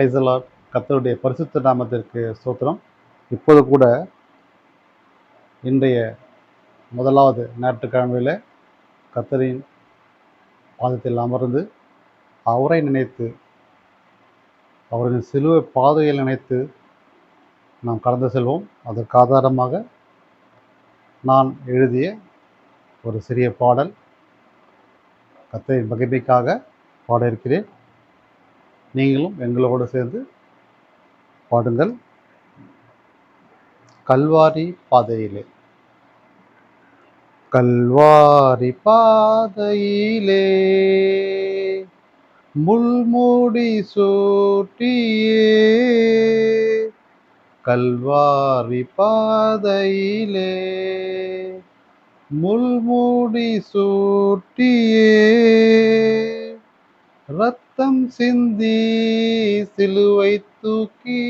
Praise the Lord. கர்த்தருடைய பரிசுத்த நாமத்திற்கு ஸ்தோத்திரம். இப்போது கூட இன்றைய முதலாவது ஞாயிற்றுக்கிழமையில கர்த்தரின் பாதத்தில் அமர்ந்து அவரை நினைத்து, அவரின் சிலுவை பாதையில் நினைத்து நாம் கடந்து செல்வோம். அதற்கு ஆதாரமாக நான் எழுதிய ஒரு சிறிய பாடல், கர்த்தரின் மகிமைக்காக பாட இருக்கிறேன். நீங்களும் எங்களோடு சேர்ந்து பாடுங்கள். கல்வாரி பாதையிலே. கல்வாரி பாதையிலே முள்முடி சூட்டியே, கல்வாரி பாதையிலே முள்முடி சூட்டியே, ரத்தம் சிந்தி சிலுவை தூக்கி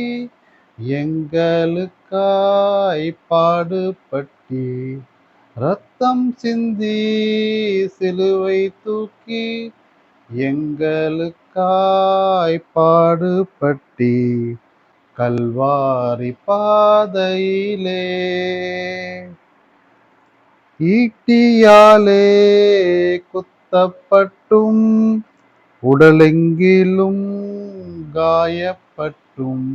எங்களுக்காய் பாடுபட்டி, ரத்தம் சிந்தி சிலுவை தூக்கி எங்களுக்காய் பாடுபட்டி, கல்வாரி பாதையிலே ஈட்டியாலே குத்தப்பட்டும் உடலெங்கிலும் காயப்பட்டும்,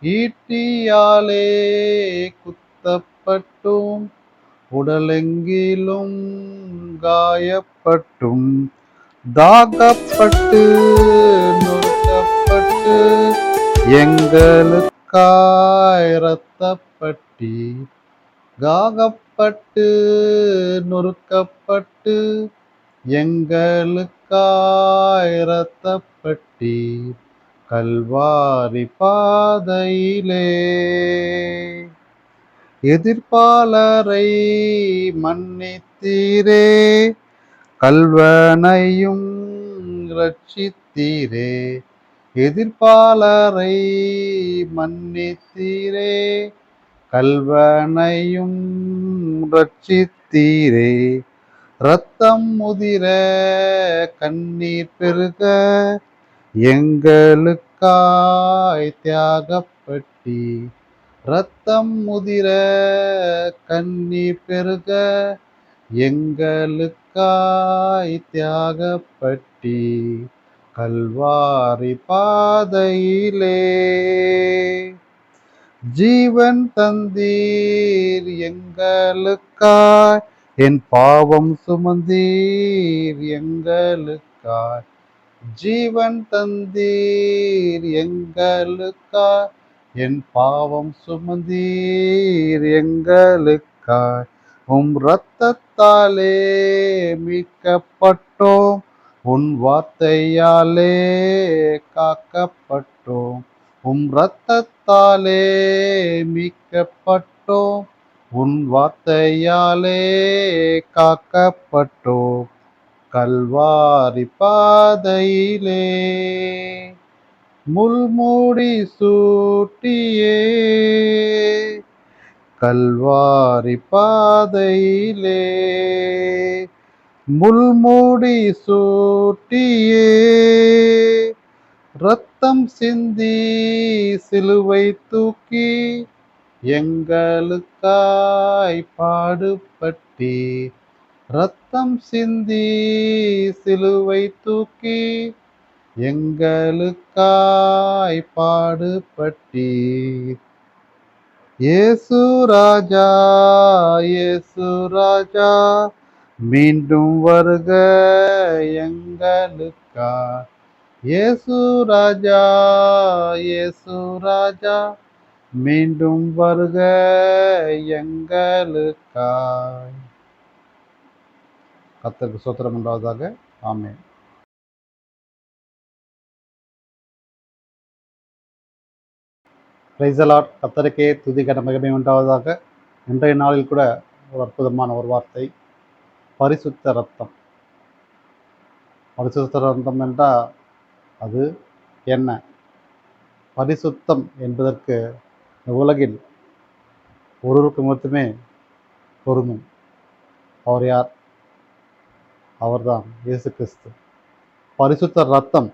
ஈட்டியாலே குத்தப்பட்டும் உடலெங்கிலும் காயப்பட்டும், தாகப்பட்டு நொறுக்கப்பட்டு எங்களுக்காய் இரத்தப்பட்டி, தாகப்பட்டு நொறுக்கப்பட்டு எங்களுக்காய் இரத்தப்பட்டி, கல்வாரி பாதையிலே எதிர்ப்பாளரை மன்னித்தீரே, கல்வனையும் ரட்சித்தீரே, எதிர்ப்பாளரை மன்னித்தீரே, கல்வனையும் ரட்சித்தீரே, ரத்தம் முதிர கண்ணீர் பெருக எங்களுக்காய் தியாகப்பட்டி, ரத்தம் முதிர கண்ணீர் பெருக எங்களுக்காய் தியாகப்பட்டி, கல்வாரி பாதையிலே ஜீவன் தந்தீர் எங்களுக்காய், என் பாவம் சுமந்தீர் எங்களுக்காய், ஜீவன் தந்தீர் எங்களுக்காய், என் பாவம் சுமந்தீர் எங்களுக்காய், உம் இரத்தத்தாலே மீட்கப்பட்டோம், உன் வார்த்தையாலே காக்கப்பட்டோம், உம் இரத்தத்தாலே மீட்கப்பட்டோம், உன் வார்த்தையாலே காக்கப்பட்டோம், கல்வாரி பாதையிலே முள்முடி சூட்டியே, கல்வாரி பாதையிலே முள்முடி சூட்டியே, ரத்தம் சிந்தி சிலுவை தூக்கி எங்களுக்காய் பாடுபட்டி, ரத்தம் சிந்தி சிலுவை தூக்கி எங்களுக்காய் பாடுபட்டி, இயேசு ராஜா இயேசு ராஜா மீண்டும் வருக எங்களுக்காய், இயேசு ராஜா இயேசு ராஜா மீண்டும் வருக எங்களுக்காய். கர்த்தருக்கு ஸ்தோத்திரம் உண்டாவதாக. ஆமென். Praise the Lord. கர்த்தருக்கே துதி கன மகிமை உண்டாவதாக. இன்றைய நாளில் கூட ஒரு அற்புதமான ஒரு வார்த்தை, பரிசுத்த ரத்தம். பரிசுத்த ரத்தம் என்றால் அது என்ன? பரிசுத்தம் என்பதற்கு இந்த உலகில் ஒருவருக்கு மட்டுமே பொருந்தும். அவர் யார்? அவர்தான் இயேசு கிறிஸ்து. பரிசுத்த ரத்தம்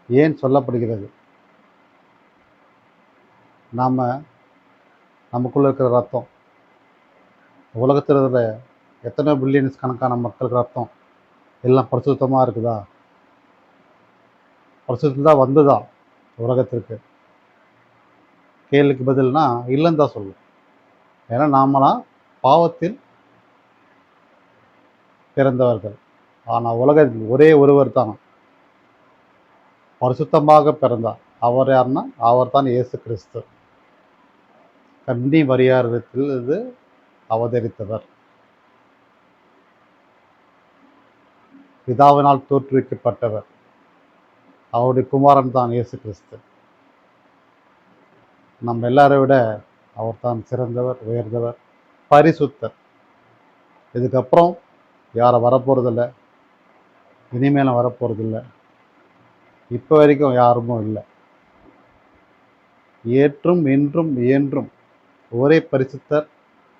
ஏன் சொல்லப்படுகிறது? நாம் நமக்குள்ளே இருக்கிற ரத்தம், உலகத்தில் இருக்கிற எத்தனை பில்லியன்ஸ் கணக்கான மக்களுக்கு ரத்தம் எல்லாம் பரிசுத்தமாக இருக்குதா? பரிசுத்தம் தான் வந்துதா உலகத்திற்கு? கேள்விக்கு பதில்னா இல்லைன்னு தான் சொல்லும். ஏன்னா நாமெல்லாம் பாவத்தில் பிறந்தவர்கள். ஆனால் உலகத்தில் ஒரே ஒருவர் தான் பரிசுத்தமாக பிறந்தார். அவர் யாருன்னா அவர் தான் இயேசு கிறிஸ்து. கன்னி மரியாதத்தில் இது அவதரித்தவர். பிதாவினால் தோற்றுவிக்கப்பட்டவர். அவருடைய குமாரன் தான் இயேசு கிறிஸ்து. நம்ம எல்லாரை விட அவர் தான் சிறந்தவர், உயர்ந்தவர், பரிசுத்தர். இதுக்கப்புறம் யாரை வரப்போகிறதில்ல, இனிமேலும் வரப்போகிறதில்ல, இப்போ வரைக்கும் யாருமே இல்லை. ஏற்றும் இன்றும் என்றும் ஒரே பரிசுத்தர்,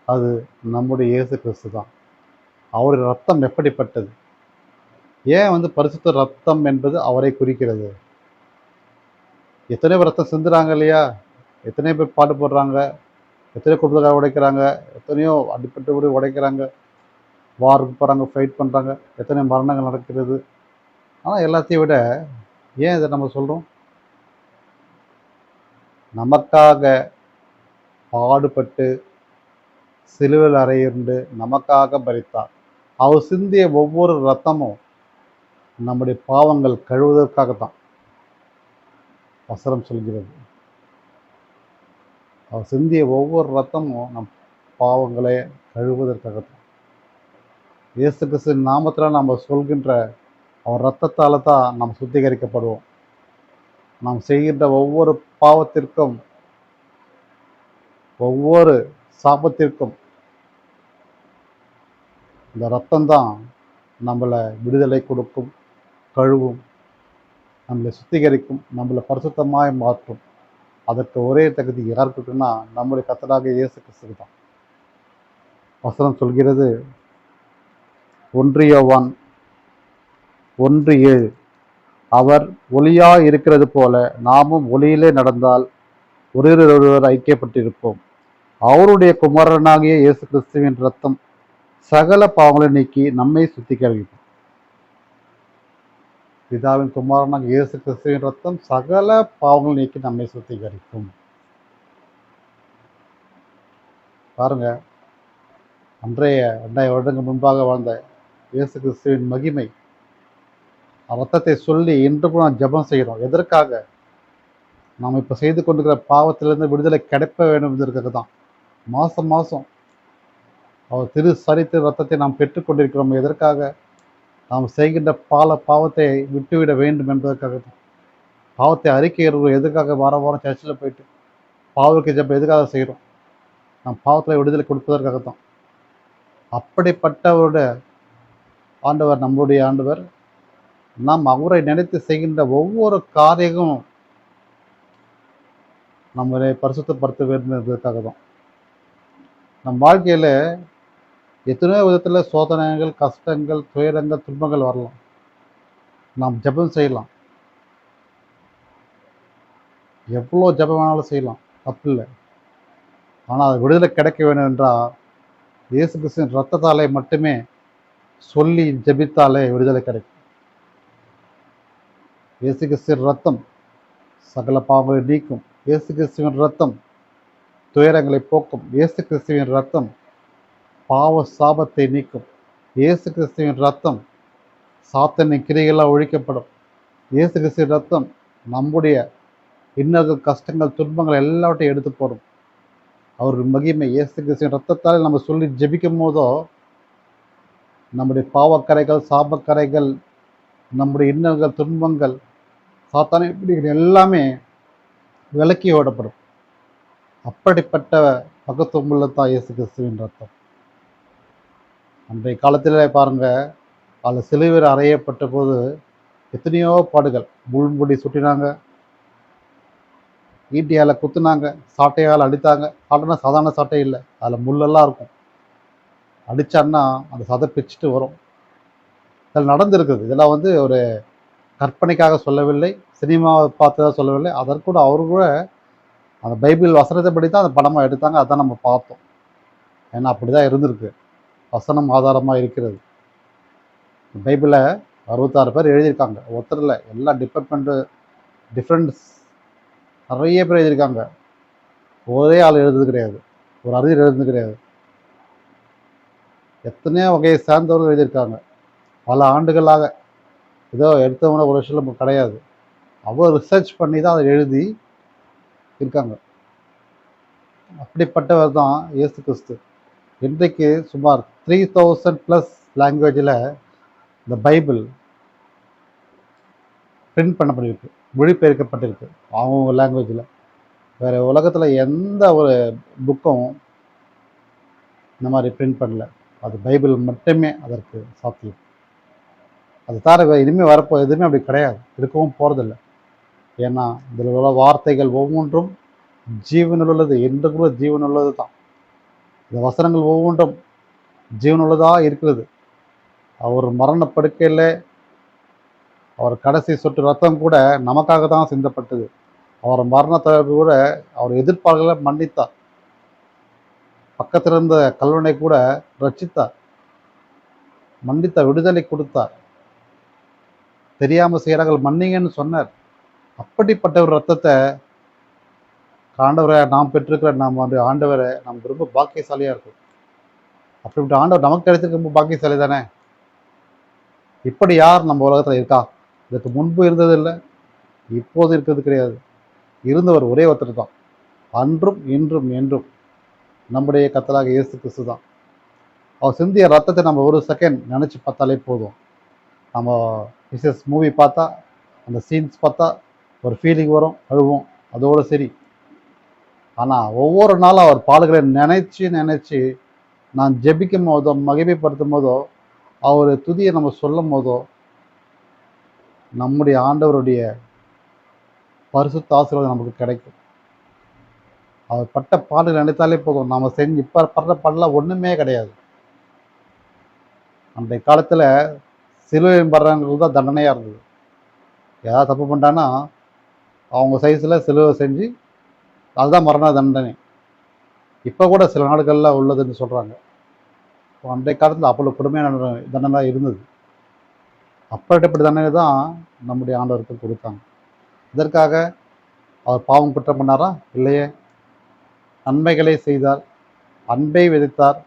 அது நம்முடைய இயேசு கிறிஸ்து தான். அவருடைய ரத்தம் எப்படிப்பட்டது? ஏன் பரிசுத்த ரத்தம் என்பது அவரை குறிக்கிறது. எத்தனை பேர் ரத்தம் சிந்துறாங்க இல்லையா? எத்தனை பேர் பாட்டு போடுறாங்க, எத்தனையோ குடும்பத்துக்காக உடைக்கிறாங்க, எத்தனையோ அடிப்பட்டு உடைக்கிறாங்க, வாருக்கு போகிறாங்க, ஃபைட் பண்ணுறாங்க, எத்தனை மரணங்கள் நடக்கிறது. ஆனால் எல்லாத்தையும் விட ஏன் இதை நம்ம சொல்கிறோம்? நமக்காக பாடுபட்டு சிலுவையில் அறையிருந்து நமக்காக பரித்தார். அவர் சிந்திய ஒவ்வொரு ரத்தமும் நம்முடைய பாவங்கள் கழுவுவதற்காகத்தான். வசனம் சொல்கிறது, அவர் சிந்திய ஒவ்வொரு ரத்தமும் நம் பாவங்களை கழுவுவதற்காகத்தான். இயேசு கிறிஸ்துவின் நாமத்தில் நம்ம சொல்கின்ற அவர் ரத்தத்தால் தான் நாம் சுத்திகரிக்கப்படுவோம். நாம் செய்கின்ற ஒவ்வொரு பாவத்திற்கும், ஒவ்வொரு சாபத்திற்கும் இந்த ரத்தம்தான் நம்மளை விடுதலை கொடுக்கும், கழுவும், நம்மளை சுத்திகரிக்கும், நம்மளை பரிசுத்தமாய் மாற்றும். அதற்கு ஒரே தகுதி யாருக்கு இருக்குன்னா நம்முடைய கர்த்தராகிய இயேசு கிறிஸ்துவுக்கு தான். வசனம் சொல்கிறது, 1 யோவான் 1:7, அவர் ஒளியாய் இருக்கிறது போல நாமும் ஒளியிலே நடந்தால் ஒருவரோடொருவர் ஐக்கியப்பட்டிருப்போம். அவருடைய குமாரனாகிய இயேசு கிறிஸ்துவின் ரத்தம் சகல பாவங்களை நீக்கி நம்மை சுத்திகரிக்கும். பிதாவின் குமாரனாகிய இயேசு கிறிஸ்துவின் ரத்தம் சகல பாவங்களை நீக்கி நம்மை சுத்திகரிக்கும். பாருங்க, அன்றைய 2000 வருடங்கள் முன்பாக வாழ்ந்த இயேசு கிறிஸ்துவின் மகிமை ரத்தத்தை சொல்லி இன்று கூட நாம் ஜெபம் செய்கிறோம். எதற்காக? நாம் இப்போ செய்து கொண்டிருக்கிற பாவத்திலிருந்து விடுதலை கிடைக்க வேண்டும் என்பதற்காக தான். மாதம் மாதம் அவர் திரு சரித்திர ரத்தத்தை நாம் பெற்றுக்கொண்டிருக்கிறோம். எதற்காக? நாம் செய்கின்ற பாவத்தை விட்டுவிட வேண்டும் என்பதற்காக தான். பாவத்தை அறிக்கையிடுறோம். எதுக்காக? வாரம் வாரம் சர்ச்சில் போயிட்டு பாவருக்கு ஜெபம் எதுக்காக செய்கிறோம்? நாம் பாவத்தில் விடுதலை கொடுப்பதற்காக தான். அப்படிப்பட்டவரோட ஆண்டவர், நம்மளுடைய ஆண்டவர், நாம் அவரை நினைத்து செய்கின்ற ஒவ்வொரு காரியமும் நம்மளை பரிசுத்தப்படுத்த வேண்டும் என்பதற்காக தான். நம் வாழ்க்கையில் எத்தனையோ விதத்தில் சோதனைகள், கஷ்டங்கள், துயரங்கள், துன்பங்கள் வரலாம். நாம் ஜெபம் செய்யலாம், எவ்வளோ ஜெபம் வேணாலும் செய்யலாம், தப்பில்லை. ஆனால் அது விடுதலை கிடைக்க வேண்டும் என்றால் இயேசு கிறிஸ்துவின் ரத்தத்தாலே மட்டுமே சொல்லி ஜெபித்தாலே விடுதலை கிடைக்கும். இயேசு கிறிஸ்துவின் ரத்தம் சகல பாவங்களை நீக்கும். இயேசு கிறிஸ்துவின் ரத்தம் துயரங்களை போக்கும். இயேசு கிறிஸ்துவின் ரத்தம் பாவ சாபத்தை நீக்கும். இயேசு கிறிஸ்துவின் ரத்தம் சாத்தானின் கிரியைகளால் ஒழிக்கப்படும். இயேசு கிறிஸ்துவின் ரத்தம் நம்முடைய இன்னல்கள், கஷ்டங்கள், துன்பங்கள் எல்லாவற்றையும் எடுத்து போடும். அவருடைய மகிமை இயேசு கிறிஸ்துவின் ரத்தத்தால் நம்ம சொல்லி ஜெபிக்கும் போதோ நம்முடைய பாவக்கரைகள், சாபக்கரைகள், நம்முடைய இன்னல்கள், துன்பங்கள், சாத்தானை பிடிக்கிற எல்லாமே விலக்கி ஓடப்படும். அப்படிப்பட்ட மகத்துவமுள்ளதான் இயேசு கிறிஸ்துவின் ரத்தம். அன்றைய காலத்தில் பாருங்க, அதில் சிலுவையில் அறையப்பட்ட போது எத்தனையோ பாடுகள். முள்முடி சுட்டினாங்க, ஈட்டியால் குத்துனாங்க, சாட்டையால் அடித்தாங்க. சாட்டைனா சாதாரண சாட்டை இல்லை, அதில் முள்ளெல்லாம் இருக்கும். அடித்தான்னா அந்த சதை பிச்சுட்டு வரும். இதில் நடந்திருக்குது. இதெல்லாம் ஒரு கற்பனைக்காக சொல்லவில்லை, சினிமாவை பார்த்ததாக சொல்லவில்லை. அதற்கூட அவரு கூட அந்த பைபிள் வசனத்தை படி தான் அந்த படமாக எடுத்தாங்க. அதான் நம்ம பார்த்தோம். ஏன்னா அப்படி தான் இருந்திருக்கு. வசனம் ஆதாரமாக இருக்கிறது. பைபிளை 66 பேர் எழுதியிருக்காங்க. ஒருத்தர் இல்லை, எல்லா டிபார்ட்மெண்ட்டு டிஃப்ரெண்ட்ஸ் நிறைய பேர் எழுதியிருக்காங்க. ஒரே ஆள் எழுதுறது கிடையாது, ஒரு அறிஞர் எழுதுறது கிடையாது. எத்தனையோ வகையை சேர்ந்தவர்கள் எழுதியிருக்காங்க. பல ஆண்டுகளாக ஏதோ எடுத்தவங்க ஒரு வருஷம் கிடையாது. அவ்வளோ ரிசர்ச் பண்ணி தான் அதை எழுதி இருக்காங்க. அப்படிப்பட்டவர் தான் இயேசு கிறிஸ்து. இன்றைக்கு சுமார் 3000+ லாங்குவேஜில் இந்த பைபிள் பிரிண்ட் பண்ணப்பட்டிருக்கு, மொழிபெயர்க்கப்பட்டிருக்கு அவங்க லாங்குவேஜில். வேறு உலகத்தில் எந்த ஒரு புக்கும் இந்த மாதிரி பிரிண்ட் பண்ணல. அது பைபிள் மட்டுமே அதற்கு சாத்தியம். அது தவிர இனிமேல் வரப்போ எதுவுமே அப்படி கிடையாது, இருக்கவும் போகிறதில்ல. ஏன்னா இதில் உள்ள வார்த்தைகள் ஒவ்வொன்றும் ஜீவனுள்ளது, என்று கூட ஜீவனுள்ளது தான். இந்த வசனங்கள் ஒவ்வொன்றும் ஜீவனுள்ளதாக இருக்கிறது. அவர் மரணப்படுக்கையில் அவர் கடைசி சொட்டு ரத்தம் கூட நமக்காக தான் சிந்தப்பட்டது. அவர் மரணத்தை கூட அவர் எதிர்ப்பார்களை மன்னித்தார். பக்கத்தில் இருந்த கல்வனை கூட ரட்சித்தார், மன்னித்த விடுதலை கொடுத்தார். தெரியாமல் செய்கிறார்கள் மன்னிங்கன்னு சொன்னார். அப்படிப்பட்ட ஒரு ரத்தத்தை ஆண்டவரை நாம் பெற்றிருக்கிற நாம் ஆண்டவரை நமக்கு ரொம்ப பாக்கியசாலியாக இருக்கும். அப்படிப்பட்ட ஆண்டவர் நமக்கு கிடைச்சிருக்க ரொம்ப பாக்கியசாலி தானே. இப்படி யார் நம்ம உலகத்தில் இருக்கா? இதுக்கு முன்பு இருந்தது இல்லை, இப்போது இருக்கிறது கிடையாது. இருந்தவர் ஒரே ஒருத்தர் தான், அன்றும் இன்றும் என்றும் நம்முடைய கர்த்தராக இயேசு கிறிஸ்து தான். அவர் சிந்திய ரத்தத்தை நம்ம ஒரு செகண்ட் நினச்சி பார்த்தாலே போதும். நம்ம மிஸ்ஸஸ் மூவி பார்த்தா அந்த சீன்ஸ் பார்த்தா ஒரு ஃபீலிங் வரும், அழுவோம், அதோடு சரி. ஆனால் ஒவ்வொரு நாளும் அவர் பாடுகளை நினச்சி நான் ஜெபிக்கும் போதோ மகிமைப்படுத்தும் போதோ அவர் துதியை நம்ம சொல்லும் போதோ நம்முடைய ஆண்டவருடைய பரிசுத்த ஆசீர்வாதம் நமக்கு கிடைக்கும். அவர் பட்ட பாடுகள் நினைத்தாலே போதும். நம்ம செஞ்சு இப்போ படுற பாடலாம் ஒன்றுமே கிடையாது. அன்றைய காலத்தில் சிலுவையின் படுறவங்களுக்கு தான் தண்டனையாக இருந்தது. ஏதாவது தப்பு பண்ணிட்டான்னா அவங்க சைஸில் சிலுவை செஞ்சு அதுதான் மரண தண்டனை. இப்போ கூட சில நாடுகளில் உள்ளதுன்னு சொல்கிறாங்க. அன்றைய காலத்தில் அவ்வளோ கொடுமையான தண்டனை இருந்தது. அப்படிப்பட்ட தண்டனை தான் நம்முடைய ஆண்டவருக்கு கொடுத்தாங்க. இதற்காக அவர் பாவம் குற்றம் பண்ணாரா? இல்லையே. நன்மைகளை செய்தார், அன்பை விதைத்தார்,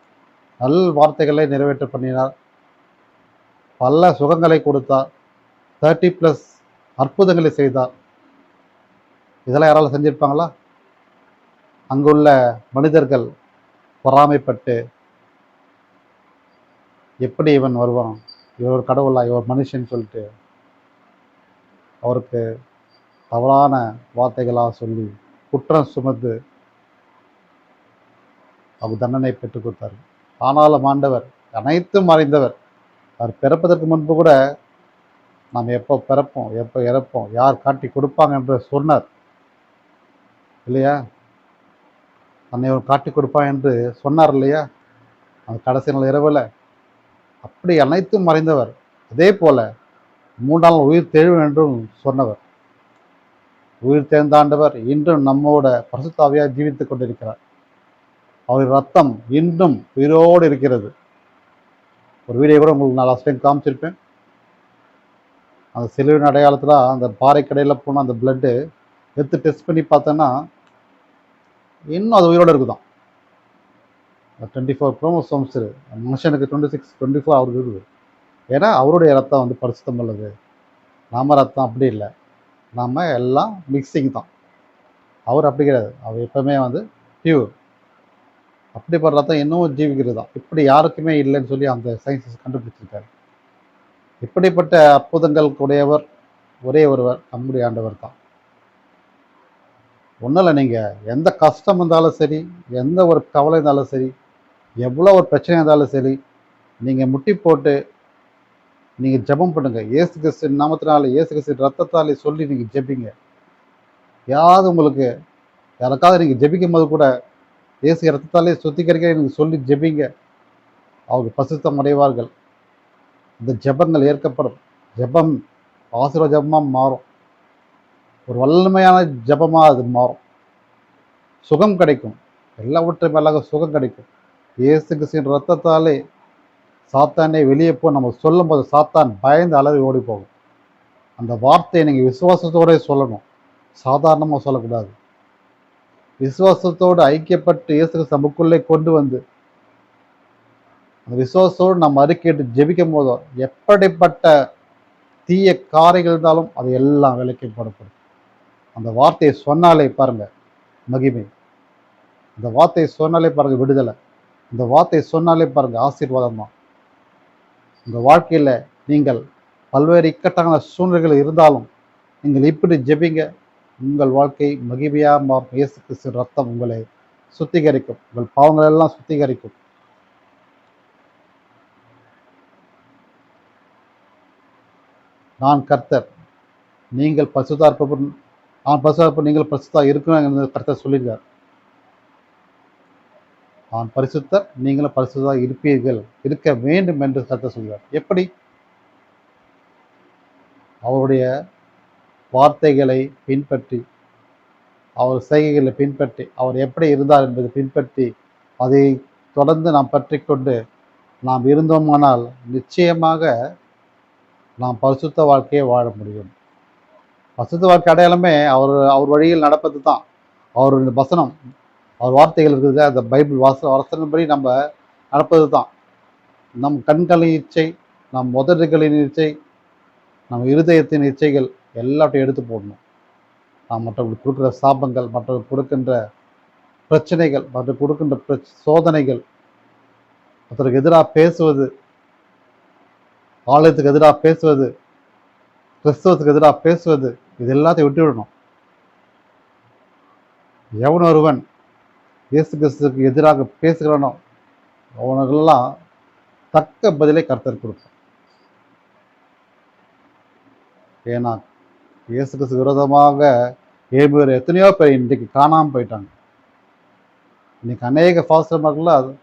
நல் வார்த்தைகளை நிறைவேற்ற பண்ணினார், பல சுகங்களை கொடுத்தார், 30+ அற்புதங்களை செய்தார். இதெல்லாம் யாராலும் செஞ்சிருப்பாங்களா? அங்குள்ள மனிதர்கள் பொறாமைப்பட்டு எப்படி இவன் வருவான், இவர் ஒரு கடவுளா, இவர் மனுஷன் சொல்லிட்டு அவருக்கு தவறான வார்த்தைகளாக சொல்லி குற்றம் சுமந்து அவர் தண்டனை பெற்றுக் கொடுத்தார். ஆனாலும் ஆண்டவர் அனைத்தும் அறிந்தவர். அவர் பிறப்பதற்கு முன்பு கூட நாம் எப்போ பிறப்போம், எப்போ இறப்போம், யார் காட்டி கொடுப்பாங்க என்று சொன்னார் இல்லையா? தன்னை அவர் காட்டி கொடுப்பான் என்று சொன்னார் இல்லையா? அந்த கடைசி நாள் இரவில். அப்படி அனைத்தும் அறிந்தவர். அதே போல 3 நாள் உயிர் தெழும் என்றும் சொன்னவர். உயிர் தேர்ந்தாண்டவர் இன்றும் நம்மோட பரிசுத்த ஆவியாக ஜீவித்துக் கொண்டிருக்கிறார். அவருடைய ரத்தம் இன்றும் உயிரோடு இருக்கிறது. ஒரு வீடியோ கூட உங்களுக்கு நான் லாஸ்ட் டைம் காமிச்சிருப்பேன். அந்த சிலுவின் அடையாளத்தில் அந்த பாறை கடையில் போனால் அந்த பிளட்டு எடுத்து டெஸ்ட் பண்ணி பார்த்தோன்னா இன்னும் அது உயிரோடு இருக்குதான். 24 குரோமோசோம்ஸ் மனுஷனுக்கு 26, 24 அவருக்கு இருக்குது. ஏன்னா அவருடைய ரத்தம் வந்து பரிசுத்தம் உள்ளது. நாம ரத்தம் அப்படி இல்லை, நாம் எல்லாம் மிக்சிங் தான். அவர் அப்படி கிடையாது, அவர் எப்பவுமே வந்து பியூர். அப்படிப்பட்ட ரத்தம் இன்னும் ஜீவிக்கிறது தான். இப்படி யாருக்குமே இல்லைன்னு சொல்லி அந்த சயின்ஸஸ் கண்டுபிடிச்சிருக்காரு. இப்படிப்பட்ட அற்புதங்கள் உடையவர் ஒரே ஒருவர் நம்முடைய ஆண்டவர் தான். ஒன்றும் இல்லை, நீங்கள் எந்த கஷ்டம் இருந்தாலும் சரி, எந்த ஒரு கவலை இருந்தாலும் சரி, எவ்வளோ ஒரு பிரச்சனை இருந்தாலும் சரி, நீங்கள் முட்டி போட்டு நீங்கள் ஜெபம் பண்ணுங்கள். இயேசு கிறிஸ்து நாமத்தினால, இயேசு கிறிஸ்து ரத்தத்தாலே சொல்லி நீங்கள் ஜெபிங்க. யாராவது உங்களுக்கு யாருக்காவது நீங்கள் ஜெபிக்கும் போது கூட இயேசு ரத்தத்தாலே சுத்திகரிக்க நீங்கள் சொல்லி ஜெபிங்க. அவங்க பரிசுத்தம் அடைவார்கள். இந்த ஜெபங்கள் ஏற்கப்படும். ஜெபம் ஆசீர்வாத ஜெபமாக மாறும். ஒரு வல்லமையான ஜெபமாக அது மாறும். சுகம் கிடைக்கும். எல்லாவற்றை மேலாக சுகம் கிடைக்கும். இயேசு கிறிஸ்துவின் ரத்தத்தாலே சாத்தானே வெளியே போ நம்ம சொல்லும்போது சாத்தான் பயந்து அலறி ஓடி போகும். அந்த வார்த்தையை நீங்கள் விசுவாசத்தோட சொல்லணும். சாதாரணமாக சொல்லக்கூடாது. விசுவாசத்தோடு ஐக்கியப்பட்டு இயேசு கிறிஸ்து நமக்குள்ளே கொண்டு வந்து அந்த விசுவாசத்தோடு நம்ம அறிக்கையிட்டு ஜெபிக்கும் போதும் எப்படிப்பட்ட தீய காரியங்கள் இருந்தாலும் அது எல்லாம் விலைக்கு போடப்படும். அந்த வார்த்தையை சொன்னாலே பாருங்க மகிமை. இந்த வார்த்தையை சொன்னாலே பாருங்க விடுதலை. இந்த வார்த்தையை சொன்னாலே பாருங்க ஆசீர்வாதம் தான். உங்கள் வாழ்க்கையில் நீங்கள் பல்வேறு இக்கட்டான சூழ்நிலைகள் இருந்தாலும் நீங்கள் இப்படி ஜெபிங்க. உங்கள் வாழ்க்கை மகிமையாக மாறும். இயேசு கிறிஸ்து ரத்தம் உங்களை சுத்திகரிக்கும். உங்கள் பாவங்கள் எல்லாம் சுத்திகரிக்கும். நான் கர்த்தர், நீங்கள் பரிசுத்தா இருப்பவர். நான் பரிசுத்தா இருப்பவர், நீங்கள் பரிசுத்தா இருக்கணும் கர்த்தர் சொல்லியிருக்கார். நான் பரிசுத்தர், நீங்களும் பரிசுத்தா இருப்பீர்கள், இருக்க வேண்டும் என்று கர்த்தர் சொல்கிறார். எப்படி? அவருடைய வார்த்தைகளை பின்பற்றி, அவர் செய்கைகளை பின்பற்றி, அவர் எப்படி இருந்தார் என்பதை பின்பற்றி, அதை தொடர்ந்து நாம் பற்றி கொண்டு நாம் இருந்தோமானால் நிச்சயமாக நாம் பரிசுத்த வாழ்க்கையை வாழ முடியும். பரிசுத்த வாழ்க்கை அடையாளமே அவர் வழியில் நடப்பது தான். அவருடைய வசனம், அவர் வார்த்தைகள் இருக்குது, அந்த பைபிள் வசனப்படி நம்ம நடப்பது தான். நம் கண்களின் இச்சை, நம் உதடுகளின் இச்சை, நம் இருதயத்தின் இச்சைகள் எல்லாத்தையும் எடுத்து போடணும். நாம் மற்றவர்களுக்கு கொடுக்குற சாபங்கள், மற்றவர்களுக்கு கொடுக்கின்ற பிரச்சனைகள், மற்றவர்களுக்கு கொடுக்கின்ற சோதனைகள், மற்றவருக்கு எதிராக பேசுவது, ஆலயத்துக்கு எதிராக பேசுவது, கிறிஸ்தவத்துக்கு எதிராக பேசுவது, இது எல்லாத்தையும் விட்டுவிடணும். எவன் ஒருவன் இயேசு கிறிஸ்துவுக்கு எதிராக பேசுகிறானோ அவனுக்கெல்லாம் தக்க பதிலை கர்த்தர் கொடுப்பார். ஏன்னா இயேசு கிறிஸ்து விரோதமாக ஏபுவர் எத்தனையோ பேர் இன்றைக்கு காணாமல் போயிட்டாங்க. இன்னைக்கு அநேக பாஸ்டர்மார்கள்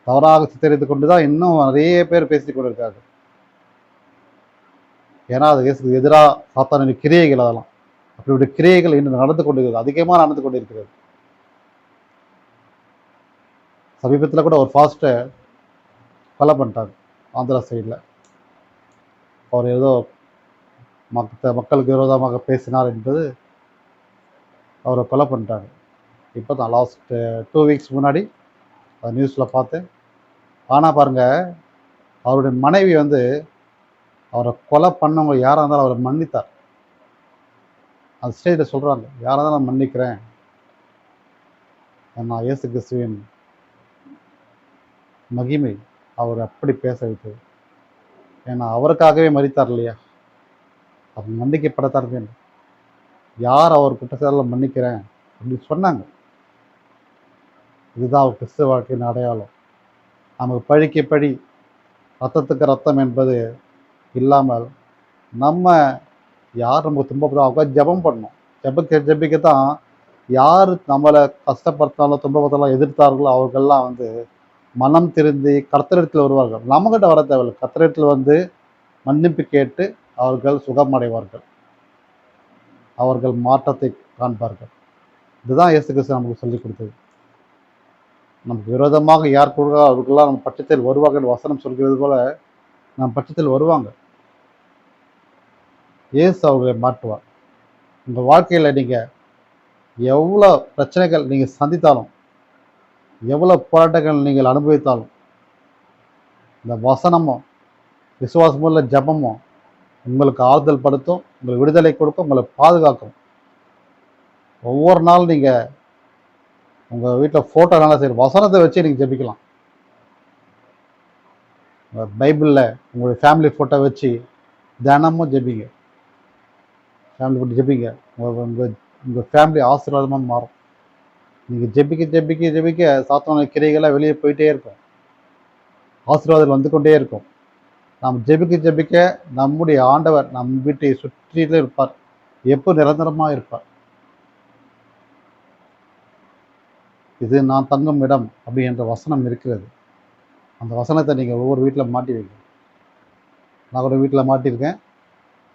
தவறாக சித்தரித்து கொண்டு தான் இன்னும் நிறைய பேர் பேசிக் கொண்டிருக்காங்க. ஏன்னா அது இயேசுக்கு எதிராக சாத்தானின் கிரியைகள், அதெல்லாம் அப்படிப்பட்ட கிரியைகள் இன்னும் நடந்து கொண்டிருக்கிறது, அதிகமாக நடந்து கொண்டிருக்கிறது. சமீபத்தில் கூட ஒரு ஃபாஸ்ட்டை கொலை பண்ணிட்டாங்க ஆந்திரா சைடில். அவர் ஏதோ மக்களுக்கு விரோதமாக பேசினார் என்பது அவரை கொலை பண்ணிட்டாங்க. இப்போ தான் லாஸ்ட் 2 வீக்ஸ் முன்னாடி அது நியூஸில் பார்த்தேன். ஆனால் பாருங்கள், அவருடைய மனைவி அவரை கொலை பண்ணவங்க யாராக இருந்தாலும் அவரை மன்னித்தார். அந்த ஸ்டேஜில் சொல்கிறாங்க, யாராக இருந்தாலும் நான் மன்னிக்கிறேன், நான் இயேசு கிறிஸ்துவின் மகிமை அவர் அப்படி பேச வைத்தது. ஏன்னா அவருக்காகவே மறித்தார் இல்லையா, அவர் மன்னிக்கப்படத்தான் வேண்டும். யார் அவர் குற்றச்சாட்டில் மன்னிக்கிறேன் அப்படின்னு சொன்னாங்க. இதுதான் அவர் கிறிஸ்துவ வாழ்க்கையின் அடையாளம். நமக்கு பழிக்கு பழி, ரத்தத்துக்கு ரத்தம் என்பது இல்லாமல் நம்ம யார் நமக்கு துன்பப்படுறோம் அவங்க ஜெபம் பண்ணணும். ஜெபிக்க தான் யார் நம்மளை கஷ்டப்படுத்தாலும் துன்பப்படுத்தாலும் எதிர்த்தார்களோ அவர்கள்லாம் மனம் திருந்தி கர்த்தரிடத்தில் வருவார்கள். நம்மகிட்ட வர தேவையில்லை, கர்த்தரிடத்தில் மன்னிப்பு கேட்டு அவர்கள் சுகமடைவார்கள், அவர்கள் மாற்றத்தை காண்பார்கள். இதுதான் இயேசு கிறிஸ்து நமக்கு சொல்லிக் கொடுத்தது. நமக்கு விரோதமாக யார் கொடுக்க அவர்களெல்லாம் நம்ம பட்சத்தில் வருவார்கள். வசனம் சொல்கிறது போல நம்ம பட்சத்தில் வருவாங்க. இயேசு அவர்களை மாற்றுவார். உங்கள் வாழ்க்கையில் நீங்கள் எவ்வளோ பிரச்சனைகள் நீங்கள் சந்தித்தாலும், எவ்வளோ போராட்டங்கள் நீங்கள் அனுபவித்தாலும், இந்த வசனமும் விசுவாசமும் இல்லை ஜபமும் உங்களுக்கு ஆறுதல் படுத்தும், உங்களுக்கு விடுதலை கொடுக்கும், உங்களை பாதுகாக்கும். ஒவ்வொரு நாள் நீங்கள் உங்கள் வீட்டில் ஃபோட்டோனால சரி வசனத்தை வச்சு நீங்கள் ஜெபிக்கலாம். பைபிளில் உங்களுடைய ஃபேமிலி ஃபோட்டோ வச்சு தினமும் ஜெபிங்க. ஃபேமிலி ஃபோட்டோ ஜெபிங்க. உங்கள் ஃபேமிலி ஆசீர்வாதமாக மாறும். நீங்கள் ஜெபிக்க ஜெபிக்க ஜெபிக்க சாத்தான கிரைகளாக வெளியே போயிட்டே இருக்கும், ஆசீர்வாதம் வந்து கொண்டே இருக்கும். நாம் ஜெபிக்க ஜெபிக்க நம்முடைய ஆண்டவர் நம் வீட்டை சுற்றிலே இருப்பார், எப்போ நிரந்தரமாக இருப்பார். இது நான் தங்கும் இடம் அப்படி என்ற வசனம் இருக்கிறது. அந்த வசனத்தை நீங்கள் ஒவ்வொரு வீட்டில் மாட்டி வைங்க. நான் ஒரு வீட்டில் மாட்டியிருக்கேன்.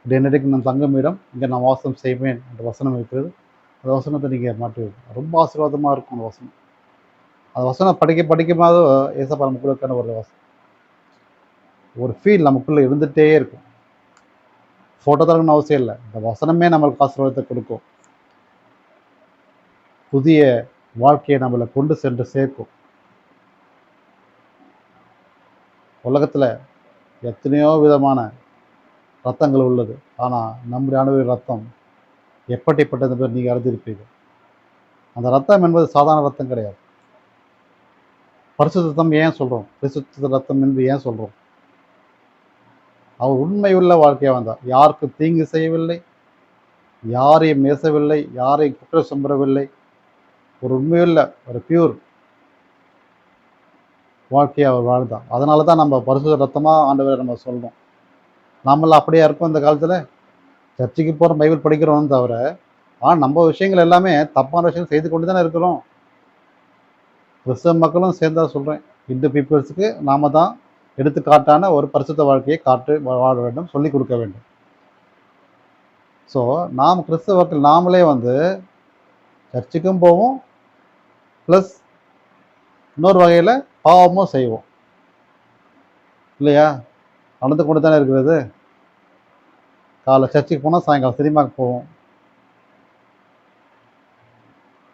என்னைக்கு நான் தங்கும் இடம், இங்கே நான் வாசம் செய்வேன் என்ற வசனம் இருக்கிறது. அந்த வசனத்தை நீங்கள் மாற்றி ரொம்ப ஆசீர்வாதமாக இருக்கும் அந்த வசனம். அந்த வசனம் படிக்கும்போது ஏசப்பா நமக்குள்ள ஒரு ஒரு ஃபீல் நமக்குள்ளே இருந்துகிட்டே இருக்கும். ஃபோட்டோ தரணும்னு அவசியம் இல்லை, இந்த வசனமே நம்மளுக்கு ஆசீர்வாதத்தை கொடுக்கும். புதிய வாழ்க்கையை நம்மளை கொண்டு சென்று சேர்க்கும். உலகத்தில் எத்தனையோ விதமான ரத்தங்கள் உள்ளது, ஆனால் நம்முடைய ஆண்டவரின் ரத்தம் எப்படிப்பட்டது பேர் நீங்கள் அறிந்திருப்பீர்கள். அந்த ரத்தம் என்பது சாதாரண ரத்தம் கிடையாது. பரிசுத்த ரத்தம் ஏன் சொல்கிறோம், பரிசுத்த ரத்தம் என்று ஏன் சொல்கிறோம்? அவர் உண்மையுள்ள வாழ்க்கையாக வந்தார். யாருக்கு தீங்கு செய்யவில்லை, யாரையும் மேசவில்லை, யாரையும் குற்றம் சுமரவில்லை. ஒரு உண்மையுள்ள ஒரு பியூர் வாழ்க்கையை அவர் வாழ்ந்தார். அதனால தான் நம்ம பரிசுத்த ரத்தமாக ஆண்டவரை நம்ம சொல்கிறோம். நம்மளாம் அப்படியே இருக்கோம் இந்த காலத்தில். சர்ச்சுக்கு போகிறோம், பைபிள் படிக்கிறோம் தவிர, ஆனால் நம்ம விஷயங்கள் எல்லாமே தப்பான விஷயங்கள் செய்து கொண்டு தானே இருக்கிறோம். கிறிஸ்தவ மக்களும் சேர்ந்தா சொல்கிறேன், இந்து பீப்புள்ஸுக்கு நாம் தான் எடுத்துக்காட்டான ஒரு பரிசுத்த வாழ்க்கையை வாழ வேண்டும், சொல்லிக் கொடுக்க வேண்டும். ஸோ நாம் கிறிஸ்தவர்கள் நாமளே சர்ச்சுக்கும் போவோம், ப்ளஸ் இன்னொரு வகையில் பாவமும் செய்வோம் இல்லையா? நடந்து கொண்டு தானே இருக்கிறது. காலை சர்ச்சுக்கு போனால் சாயங்காலம் சினிமாவுக்கு போவோம்.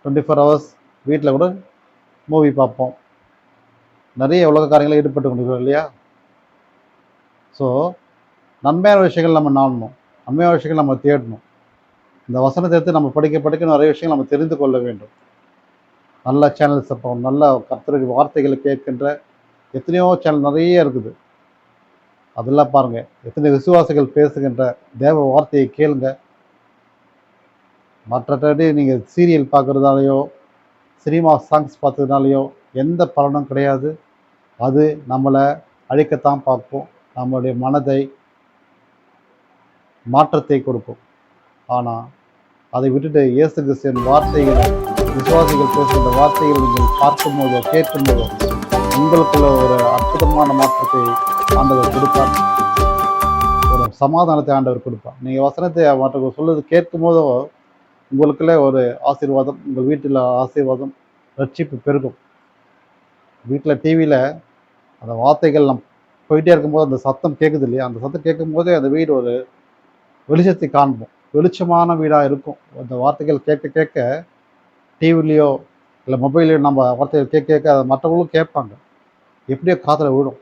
24 ஹவர்ஸ் வீட்டில் கூட மூவி பார்ப்போம். நிறைய உலக காரியங்களில் ஈடுபட்டு கொண்டிருக்கிறோம் இல்லையா? ஸோ நன்மையான விஷயங்கள் நம்ம நாடணும், நன்மையான விஷயங்கள் நம்ம தேடணும். இந்த வசனத்தை எடுத்து நம்ம படிக்க நிறைய விஷயங்கள் நம்ம தெரிந்து கொள்ள வேண்டும். நல்ல சேனல்ஸ் அப்போ நல்ல கர்த்தருடைய வார்த்தைகளை கேட்கின்ற எத்தனையோ சேனல் நிறைய இருக்குது. அதெல்லாம் பாருங்கள். எத்தனை விசுவாசிகள் பேசுகின்ற தேவ வார்த்தையை கேளுங்க. மற்றபடி நீங்கள் சீரியல் பார்க்குறதாலையோ சினிமா சாங்ஸ் பார்த்ததுனாலையோ எந்த பலனும் கிடையாது. அது நம்மளை அழிக்கத்தான் பார்க்கும், நம்மளுடைய மனதை மாற்றத்தை கொடுக்கும். ஆனால் அதை விட்டுட்டு இயேசு கிறிஸ்துவின் வார்த்தைகளை, விசுவாசிகள் பேசுகின்ற வார்த்தைகளை நீங்கள் பார்க்கும்போதோ கேட்கும்போதோ உங்களுக்குள்ள ஒரு அற்புதமான மாற்றத்தை ஆண்டவர் கொடுப்பார், ஒரு சமாதானத்தை ஆண்டவர் கொடுப்பார். நீங்கள் வசனத்தை மற்றவர்கள் சொல்லுவது கேட்கும் போதோ உங்களுக்குள்ளே ஒரு ஆசீர்வாதம், உங்கள் வீட்டில் ஆசீர்வாதம், ரட்சிப்பு பெருகும். வீட்டில் டிவியில் அந்த வார்த்தைகள் நம் போயிட்டே இருக்கும்போது அந்த சத்தம் கேட்குது இல்லையா? அந்த சத்தம் கேட்கும்போதே அந்த வீடு ஒரு வெளிச்சத்தை காண்போம், வெளிச்சமான வீடாக இருக்கும். அந்த வார்த்தைகள் கேட்க கேட்க டிவிலையோ இல்லை மொபைலையோ நம்ம வார்த்தைகள் கேட்க கேட்க அதை மற்றவங்களும் கேட்பாங்க, எப்படியோ காதில் விடும்.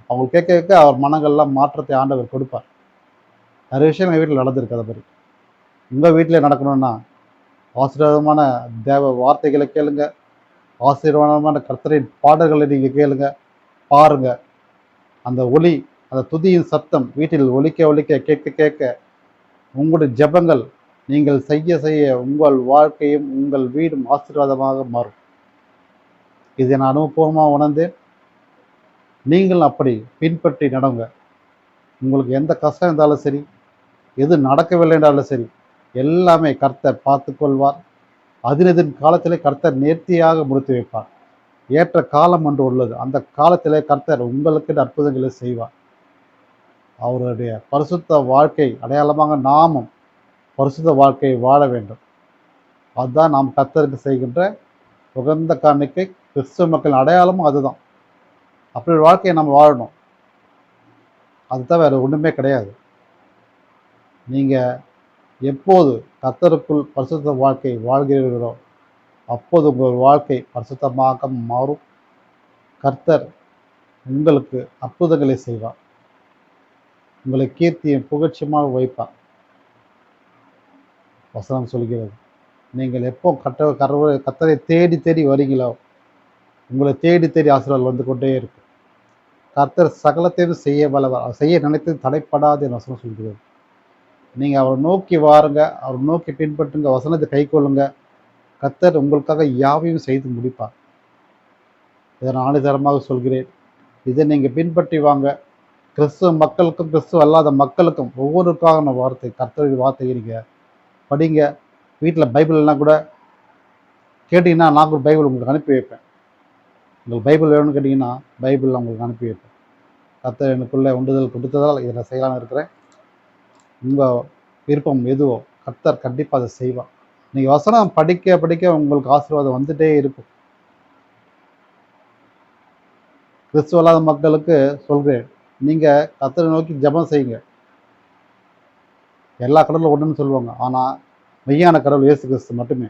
அவங்க கேட்க கேட்க அவர் மனங்கள்லாம் மாற்றத்தை ஆண்டவர் கொடுப்பார். நிறைய விஷயம் எங்கள் வீட்டில் நடந்திருக்கு. அதை மாதிரி உங்கள் வீட்டில் நடக்கணும்னா ஆசீர்வாதமான தேவ வார்த்தைகளை கேளுங்க, ஆசீர்வாதமான கர்த்தரின் பாடல்களை நீங்கள் கேளுங்க, பாருங்க. அந்த ஒலி, அந்த துதியின் சத்தம் வீட்டில் ஒலிக்க ஒலிக்க கேட்க கேட்க உங்களுடைய ஜெபங்கள் நீங்கள் செய்ய செய்ய உங்கள் வாழ்க்கையும் உங்கள் வீடும் ஆசீர்வாதமாக மாறும். இதை நான் அனுபவமாக உணர்ந்தேன். நீங்கள் அப்படி பின்பற்றி நடங்க. உங்களுக்கு எந்த கஷ்டம் இருந்தாலும் சரி, எது நடக்கவில்லை என்றாலும் சரி, எல்லாமே கர்த்தர் பார்த்து கொள்வார். அதினதின் காலத்திலே கர்த்தர் நேர்த்தியாக முடித்து வைப்பார். ஏற்ற காலம் ஒன்று உள்ளது, அந்த காலத்திலே கர்த்தர் உங்களுக்கு அற்புதங்களை செய்வார். அவருடைய பரிசுத்த வாழ்க்கை அடையாளமாக நாமும் பரிசுத்த வாழ்க்கையை வாழ வேண்டும். அதுதான் நாம் கர்த்தருக்கு செய்கின்ற உகந்த காணிக்கை. கிறிஸ்துவ மக்கள் அடையாளமும் அதுதான். அப்படி ஒரு வாழ்க்கையை நம்ம வாழணும். அதுதான் வேறு ஒன்றுமே கிடையாது. நீங்கள் எப்போது கர்த்தருக்குள் பரிசுத்த வாழ்க்கை வாழ்கிறீர்களோ அப்போது உங்கள் வாழ்க்கை பரிசுத்தமாக மாறும். கர்த்தர் உங்களுக்கு அற்புதங்களை செய்வார், உங்களை கீர்த்தியும் புகழ்ச்சியமாக வைப்பார். வசனம் சொல்கிறது, நீங்கள் எப்போ கர்த்தரை தேடி தேடி வரீங்களோ உங்களை தேடி தேடி ஆசீர்வாதம் வந்து கொண்டே இருக்கு. கர்த்தர் சகலத்தையும் செய்ய வல்லவர், செய்ய நினைத்து தடைப்படாது என் வசனம் சொல்கிறது. நீங்கள் அவரை நோக்கி வாருங்க, அவரை நோக்கி பின்பற்றுங்க, வசனத்தை கை கொள்ளுங்க. கர்த்தர் உங்களுக்காக யாவையும் செய்து முடிப்பார். இதை நான் ஆணித்தரமாக சொல்கிறேன். இதை நீங்கள் பின்பற்றி வாங்க. கிறிஸ்துவ மக்களுக்கும் கிறிஸ்துவ அல்லாத மக்களுக்கும் ஒவ்வொருக்கான வார்த்தை, கர்த்தருடைய வார்த்தையை நீங்கள் படிங்க. வீட்டில் பைபிள்லாம் கூட கேட்டிங்கன்னா நான் ஒரு பைபிள் உங்களுக்கு அனுப்பி வைப்பேன். உங்களுக்கு பைபிள் வேணும்னு கேட்டிங்கன்னா பைபிள் உங்களுக்கு அனுப்பி வைப்பேன். கர்த்தர் எனக்குள்ளே உண்டுதல் கொடுத்ததால் இதை செய்யலான்னு இருக்கிறேன். உங்கள் விருப்பம் எதுவோ கர்த்தர் கண்டிப்பாக அதை செய்வார். நீங்கள் வசனம் படிக்க படிக்க உங்களுக்கு ஆசீர்வாதம் வந்துட்டே இருக்கும். கிறிஸ்துவ அல்லாத மக்களுக்கு சொல்கிறேன், நீங்கள் கர்த்தரை நோக்கி ஜெபம் செய்யுங்க. எல்லா கடவுளும் ஒன்றுன்னு சொல்லுவாங்க. ஆனால் மெய்யான கடவுள் இயேசு கிறிஸ்து மட்டுமே.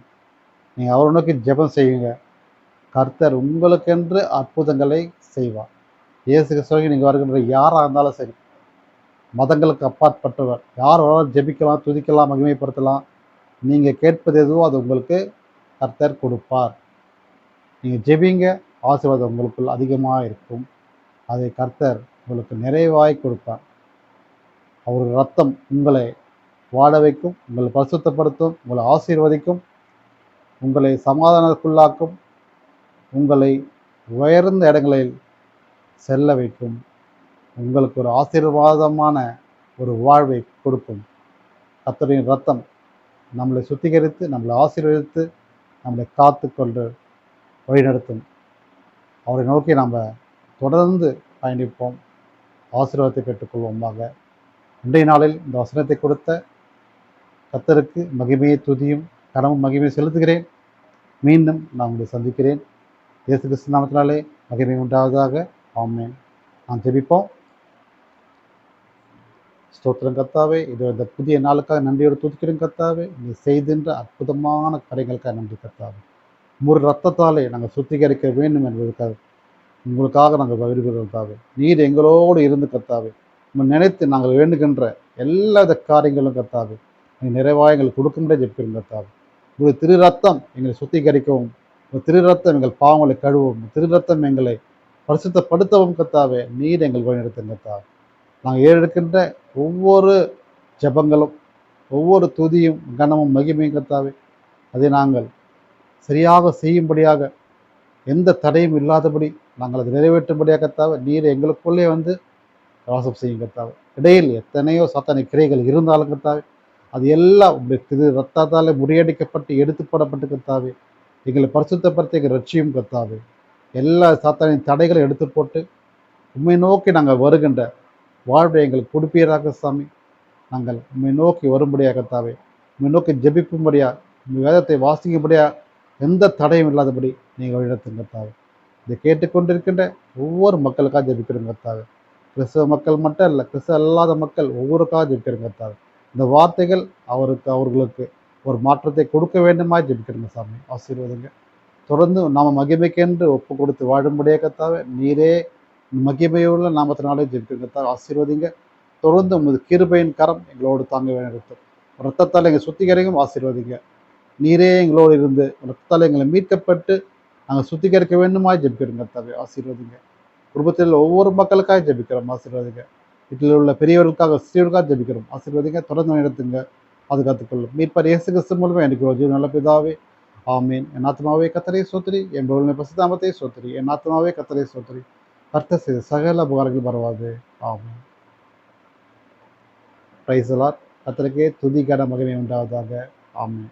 நீங்கள் அவரை நோக்கி ஜெபம் செய்யுங்க. கர்த்தர் உங்களுக்கென்று அற்புதங்களை செய்வார். இயேசு கிறிஸ்துவை நீங்கள் வருகின்ற யாராக இருந்தாலும் சரி, மதங்களுக்கு அப்பாற்பட்டவர். யார் வேணாலும் ஜெபிக்கலாம், துதிக்கலாம், மகிமைப்படுத்தலாம். நீங்கள் கேட்பது எதுவோ அது உங்களுக்கு கர்த்தர் கொடுப்பார். நீங்கள் ஜெபிங்க, ஆசீர்வாதம் உங்களுக்குள் அதிகமாக இருக்கும். அதை கர்த்தர் உங்களுக்கு நிறைவாய் கொடுப்பார். அவருடைய ரத்தம் உங்களை வாழ வைக்கும், உங்களை பரிசுத்தப்படுத்தும், உங்களை ஆசீர்வதிக்கும், உங்களை சமாதானத்துக்குள்ளாக்கும், உங்களை உயர்ந்த இடங்களில் செல்ல வைக்கும், உங்களுக்கு ஒரு ஆசீர்வாதமான ஒரு வாழ்வை கொடுக்கும். கர்த்தரின் ரத்தம் நம்மளை சுத்திகரித்து, நம்மளை ஆசீர்வதித்து, நம்மளை காத்து கொண்டு வழிநடத்தும். அவரை நோக்கி நாம் தொடர்ந்து பயணிப்போம். ஆசீர்வாதத்தை பெற்றுக்கொள்வோமாக. இன்றைய நாளில் இந்த வசனத்தை கொடுத்த கர்த்தருக்கு மகிமையை, துதியும், கனமும் மகிமையை செலுத்துகிறேன். மீண்டும் நான் உங்களை சந்திக்கிறேன். இயேசு கிறிஸ்து நாமத்தினாலே மகிமை உண்டாவதாக. ஆமென். நாம் ஜெபிப்போம். ஸ்தோத்திரம் கர்த்தாவே, இது இந்த புதிய நாளுக்காக நன்றியோடு துதிக்கிறேன் கர்த்தாவே. நீ செய்கின்ற அற்புதமான காரியங்களுக்காக நன்றி கர்த்தாவே. ஒரு ரத்தத்தாலே நாங்கள் சுத்திகரிக்க வேண்டும் என்பதற்காக உங்களுக்காக நாங்கள் விரும்புகிறோம் கர்த்தாவே. நீர் எங்களோடு இருந்து கர்த்தாவே, உங்களை நினைத்து நாங்கள் வேண்டுகின்ற எல்லா வித காரியங்களும் கர்த்தாவே நீங்கள் நிறைவாக எங்களுக்கு கொடுக்கும்படியே ஜெபிக்கிறோம் கர்த்தாவே. உங்களுடைய திரு ரத்தம் எங்களை சுத்திகரிக்கவும், உங்கள் திரு ரத்தம் எங்கள் பாவங்களை கழுவும், திரு ரத்தம் எங்களை பரிசுத்தப்படுத்தவும் கர்த்தாவே நீர் எங்கள் வழிநடத்தும் கர்த்தாவே. நாங்கள் ஏறெடுக்கின்ற ஒவ்வொரு ஜெபங்களும், ஒவ்வொரு துதியும், கனமும், மகிமையும் கர்த்தாவே அதை நாங்கள் சரியாக செய்யும்படியாக, எந்த தடையும் இல்லாதபடி நாங்கள் அதை நிறைவேற்றும்படியாக கர்த்தாவே நீர் எங்களுக்குள்ளே வந்து வாசம் செய்யும் கர்த்தாவே. இடையில் எத்தனையோ சாத்தானை கிரைகள் இருந்தாலும் கர்த்தாவே அது எல்லாம் உங்களுடைய திரு ரத்தத்தாலே முறியடிக்கப்பட்டு எடுத்து போடப்பட்டு கர்த்தாவே எங்களை பரிசுத்தப்படுத்தி எங்கள் ரட்சியும் கர்த்தாவே. எல்லா சாத்தானின் தடைகளை எடுத்து போட்டு உண்மை நோக்கி நாங்கள் வருகின்ற வாழ்வை எங்களுக்கு கொடுப்பீராக சாமி. நாங்கள் உண்மை நோக்கி வரும்படியாக கர்த்தாவே, உண்மை நோக்கி ஜெபிக்கும்படியா, உங்கள் வேதத்தை வாசிக்கும்படியா எந்த தடையும் இல்லாதபடி நீங்கள் வழிநடத்தும் கர்த்தாவே. இதை கேட்டுக்கொண்டிருக்கின்ற ஒவ்வொரு மக்களுக்காக ஜெபிக்கிறோம் கர்த்தாவே. கிறிஸ்தவ மக்கள் மட்டும் இல்லை, கிறிஸ்தவ அல்லாத மக்கள் ஒவ்வொருக்காக ஜெபிக்கிறோம் கர்த்தாவே. இந்த வார்த்தைகள் அவர்களுக்கு ஒரு மாற்றத்தை கொடுக்க வேண்டுமா ஜெபிக்கிறோங்க சாமி. ஆசீர்வாதங்க. தொடர்ந்து நாம் மகிமைக்கென்று ஒப்பு கொடுத்து வாழும்படியாக கர்த்தாவே நீரே மகிமையுள்ள நாமத்தினாலே ஜெபிக்கிறோம் கர்த்தாவே. ஆசீர்வதிங்க. தொடர்ந்து உமது கிருபையின் கரம் எங்களோடு தாங்க வேண்டியிருக்கும். ரத்தத்தால் எங்கள் சுத்திகரிக்கும் ஆசீர்வதிங்க. நீரே எங்களோடு இருந்து ரத்தத்தால் எங்களை மீட்கப்பட்டு நாங்கள் சுத்திகரிக்க வேண்டுமா ஜெபிக்கிறோம் கர்த்தாவே. ஆசீர்வதிங்க. குடும்பத்தில் ஒவ்வொரு மக்களுக்காக ஜெபிக்கிறோம். ஆசீர்வதிங்க. வீட்டில் உள்ள பெரியவர்களுக்காக, சிறியவர்களுக்காக ஜெபிக்கிறோம். ஆசீர்வதிங்க. தொடர்ந்து நடத்துங்க, பாதுகாத்துக்கொள்ளும். மீட்பர் இயேசு கிறிஸ்து மூலமே எனக்கு ஒரு நல்ல பிதாவே. ஆமீன். என் ஆத்மாவே கர்த்தரை ஸ்தோத்திரி, என் பரிசுத்த பரிசுத்தநாமத்தை ஸ்தோத்திரி. என் ஆத்மாவே கர்த்தரை ஸ்தோத்திரி, கர்த்தர் செய்த சகல உபகாரங்கள் பரவாது. ஆமீன். Praise the Lord. கர்த்தருக்கே துதி கன மகிமை உண்டாவதாக. ஆமென்.